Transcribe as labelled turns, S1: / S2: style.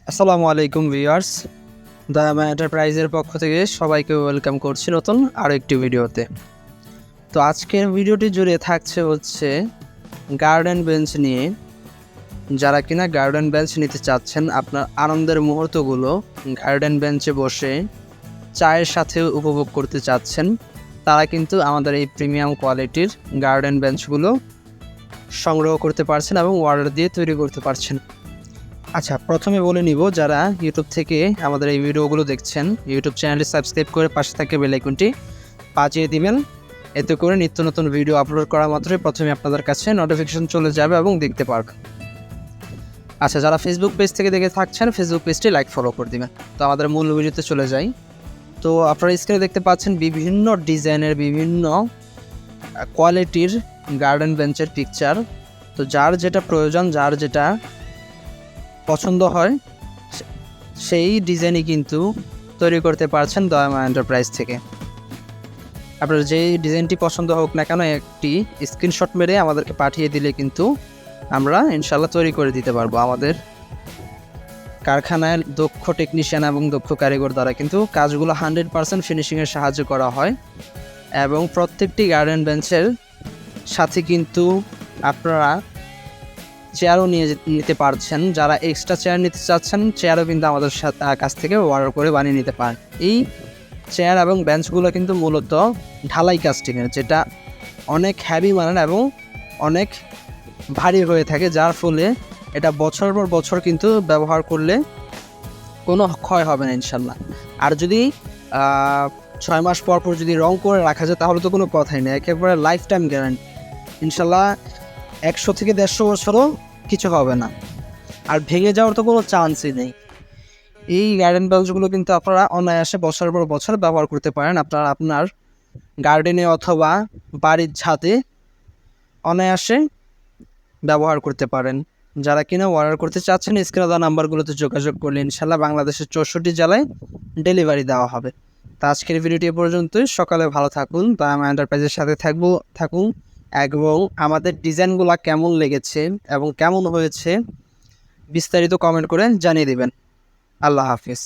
S1: আসসালামু আলাইকুম ভিউয়ার্স, দায়ামা এন্টারপ্রাইজের পক্ষ থেকে সবাইকে ওয়েলকাম করছি নতুন আরও একটি ভিডিওতে। তো আজকের ভিডিওটি জুড়ে থাকছে হচ্ছে গার্ডেন বেঞ্চ নিয়ে। যারা কিনা গার্ডেন বেঞ্চ নিতে চাচ্ছেন, আপনার আনন্দের মুহূর্তগুলো গার্ডেন বেঞ্চে বসে চায়ের সাথে উপভোগ করতে চাচ্ছেন, তারা কিন্তু আমাদের এই প্রিমিয়াম কোয়ালিটির গার্ডেন বেঞ্চগুলো সংগ্রহ করতে পারছেন এবং অর্ডার দিয়ে তৈরি করতে পারছেন। আচ্ছা, প্রথমে বলে নিব, যারা ইউটিউব থেকে আমাদের এই ভিডিওগুলো দেখছেন, ইউটিউব চ্যানেলটি সাবস্ক্রাইব করে পাশে থাকা বেল আইকনটি বাজিয়ে দিবেন। এতে করে নিত্য নতুন ভিডিও আপলোড করা মাত্রই প্রথমে আপনাদের কাছে নোটিফিকেশন চলে যাবে এবং দেখতে পারবেন। আচ্ছা, যারা ফেসবুক পেজ থেকে দেখে থাকছেন, ফেসবুক পেজটি লাইক ফলো করে দিবেন। তো আমাদের মূল ভিডিওতে চলে যাই। তো আপনারা স্ক্রিনে দেখতে পাচ্ছেন বিভিন্ন ডিজাইনের, বিভিন্ন কোয়ালিটির গার্ডেন বেঞ্চের পিকচার। তো যার যেটা প্রয়োজন, যার যেটা পছন্দ হয়, সেই ডিজাইনই কিন্তু তৈরি করতে পারছেন দায়ামা এন্টারপ্রাইজ থেকে। আপনার যেই ডিজাইনটি পছন্দ হোক না কেন, একটি স্ক্রিনশট মেরে আমাদেরকে পাঠিয়ে দিলে কিন্তু আমরা ইনশাল্লাহ তৈরি করে দিতে পারবো। আমাদের কারখানায় দক্ষ টেকনিশিয়ান এবং দক্ষ কারিগর দ্বারা কিন্তু কাজগুলো 100% ফিনিশিংয়ের সাহায্য করা হয়। এবং প্রত্যেকটি গার্ডেন বেঞ্চের সাথে কিন্তু আপনারা চেয়ারও নিতে পারছেন। যারা এক্সট্রা চেয়ার নিতে চাচ্ছেন, চেয়ারও কিন্তু আমাদের কাছ থেকে অর্ডার করে বানিয়ে নিতে পারেন। এই চেয়ার এবং বেঞ্চগুলো কিন্তু মূলত ঢালাই কাস্টিংয়ের, যেটা অনেক হ্যাভি মানের এবং অনেক ভারী হয়ে থাকে, যার ফলে এটা বছর পর বছর কিন্তু ব্যবহার করলে কোনো ক্ষয় হবে না ইনশাল্লাহ। আর যদি 6 মাস পর পর যদি রং করে রাখা যায়, তাহলে তো কোনো কথাই নেই, একেবারে লাইফ টাইম গ্যারান্টি ইনশাল্লাহ। 100 থেকে 150 বছরও কিছু হবে না, আর ভেঙে যাওয়ার তো কোনো চান্সই নেই। এই গার্ডেন বেঞ্চগুলো কিন্তু আপনারা অনায়াসে বছর পর বছর ব্যবহার করতে পারেন। আপনারা আপনার গার্ডেনে অথবা বাড়ির ছাদে অনায়াসে ব্যবহার করতে পারেন। যারা কিনা অর্ডার করতে চাচ্ছেন, স্ক্রিনে দেওয়া নাম্বারগুলোতে যোগাযোগ করলে ইনশাল্লাহ বাংলাদেশের 64 জেলায় ডেলিভারি দেওয়া হবে। তো আজকের ভিডিওটি এ পর্যন্তই। সকালে ভালো থাকুন, দায়ামা এন্টারপ্রাইজের সাথে থাকুন এবং আমাদের ডিজাইনগুলো কেমন লেগেছে এবং কেমন হয়েছে বিস্তারিত কমেন্ট করে জানিয়ে দিবেন। আল্লাহ হাফিজ।